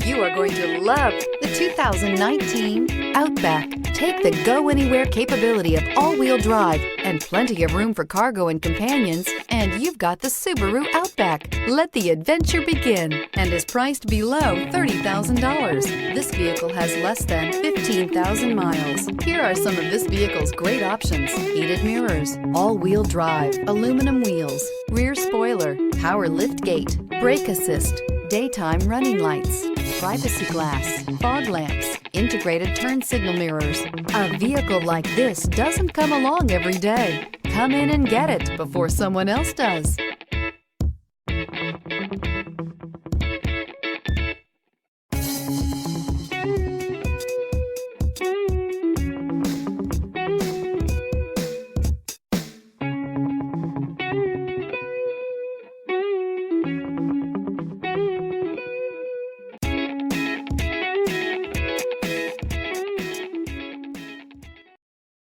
You are going to love the 2019 Outback. Take the go-anywhere capability of all-wheel drive and plenty of room for cargo and companions, and you've got the Subaru Outback. Let the adventure begin, and is priced below $30,000. This vehicle has less than 15,000 miles. Here are some of this vehicle's great options: heated mirrors, all-wheel drive, aluminum wheels, rear spoiler, power lift gate, brake assist, daytime running lights, privacy glass, fog lamps, integrated turn signal mirrors. A vehicle like this doesn't come along every day. Come in and get it before someone else does.